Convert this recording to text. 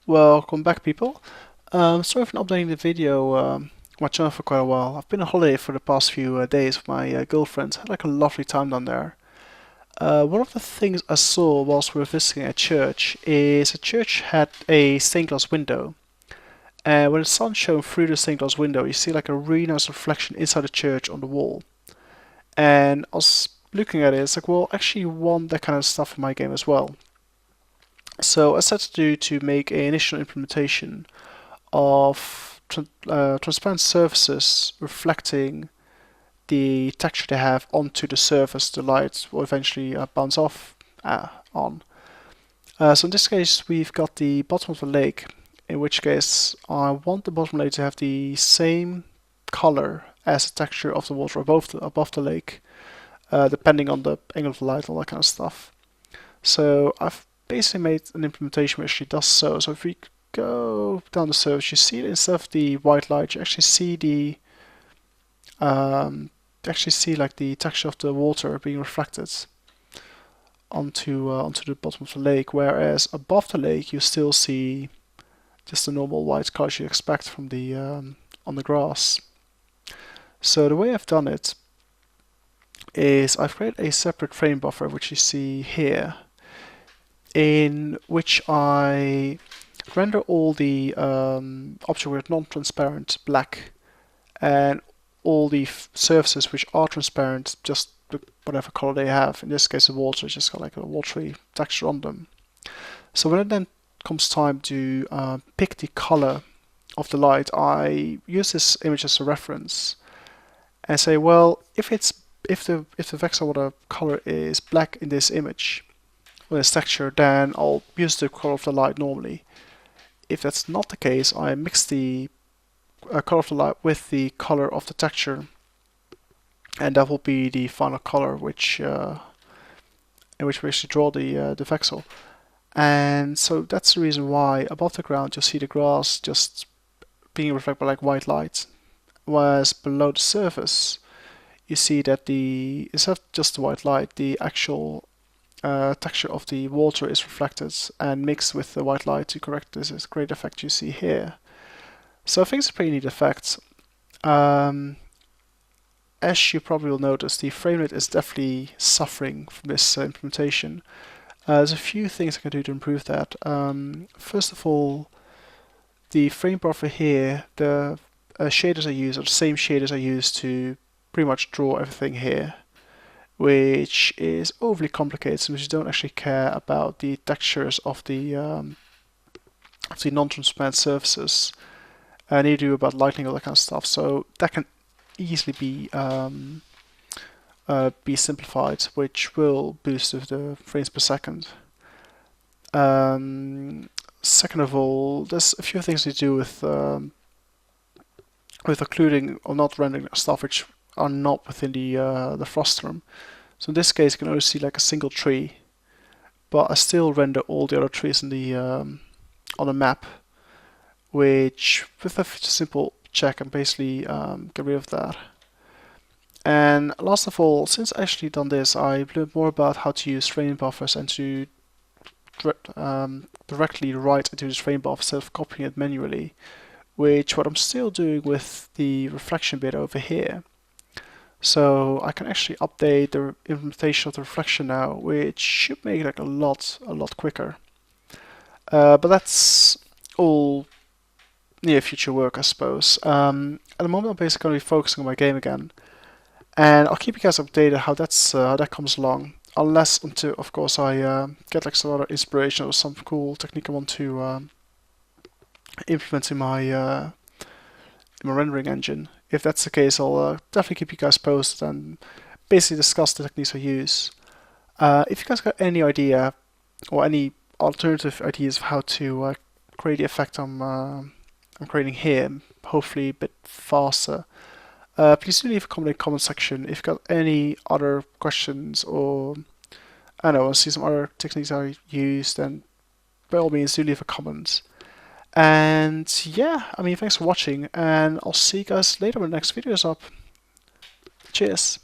Welcome back, people. Sorry for not updating the video my channel for quite a while. I've been on holiday for the past few days with my girlfriend. Had like a lovely time down there. One of the things I saw whilst we were visiting a church is a church had a stained glass window. And when the sun shone through the stained glass window, you see like a really nice reflection inside the church on the wall. And I was looking at it, it's like, well, I actually want that kind of stuff in my game as well. So I set to make an initial implementation of transparent surfaces reflecting the texture they have onto the surface the light will eventually bounce off on. So in this case we've got the bottom of the lake, in which case I want the bottom lake to have the same color as the texture of the water above the lake, depending on the angle of the light, all that kind of stuff. So I've basically made an implementation which actually does so. So if we go down the surface, you see that instead of the white light, you actually see like the texture of the water being reflected onto the bottom of the lake. Whereas above the lake, you still see just the normal white colors you expect from the on the grass. So the way I've done it is I've created a separate frame buffer, which you see here, in which I render all the objects with non-transparent black, and all the surfaces which are transparent just whatever color they have. In this case, the water just got like a watery texture on them. So when it then comes time to pick the color of the light, I use this image as a reference and say, well, if the vector water color is black in this image with this texture, then I'll use the color of the light normally. If that's not the case, I mix the color of the light with the color of the texture, and that will be the final color which in which we actually draw the vexel. And so that's the reason why above the ground you'll see the grass just being reflected by like white light, whereas below the surface you see that instead of just the white light, the actual texture of the water is reflected and mixed with the white light to correct this great effect you see here. So I think it's a pretty neat effect. As you probably will notice, the frame rate is definitely suffering from this implementation. There's a few things I can do to improve that. First of all, the frame buffer here, the shaders I use are the same shaders I use to pretty much draw everything here, which is overly complicated since you don't actually care about the textures of the non-transparent surfaces. Neither do about lighting, all that kind of stuff. So that can easily be simplified, which will boost the frames per second. Second of all, there's a few things to do with occluding or not rendering stuff which are not within the frostum. So in this case, you can only see like a single tree, but I still render all the other trees in the on the map, which with a simple check and basically get rid of that. And last of all, since I actually done this, I've learned more about how to use frame buffers and to directly write into this frame buffer instead of copying it manually, which what I'm still doing with the reflection bit over here. So I can actually update the implementation of the reflection now, which should make it like a lot quicker. But that's all near future work, I suppose. At the moment, I'm basically going to be focusing on my game again, and I'll keep you guys updated how that comes along. Unless until, of course, I get like some other inspiration or some cool technique I want to implement in my rendering engine. If that's the case, I'll definitely keep you guys posted and basically discuss the techniques I use. If you guys got any idea or any alternative ideas of how to create the effect I'm creating here, hopefully a bit faster, please do leave a comment in the comment section. If you've got any other questions or I don't know, see some other techniques I use, then by all means do leave a comment. And yeah, I mean, thanks for watching, and I'll see you guys later when the next video is up. Cheers.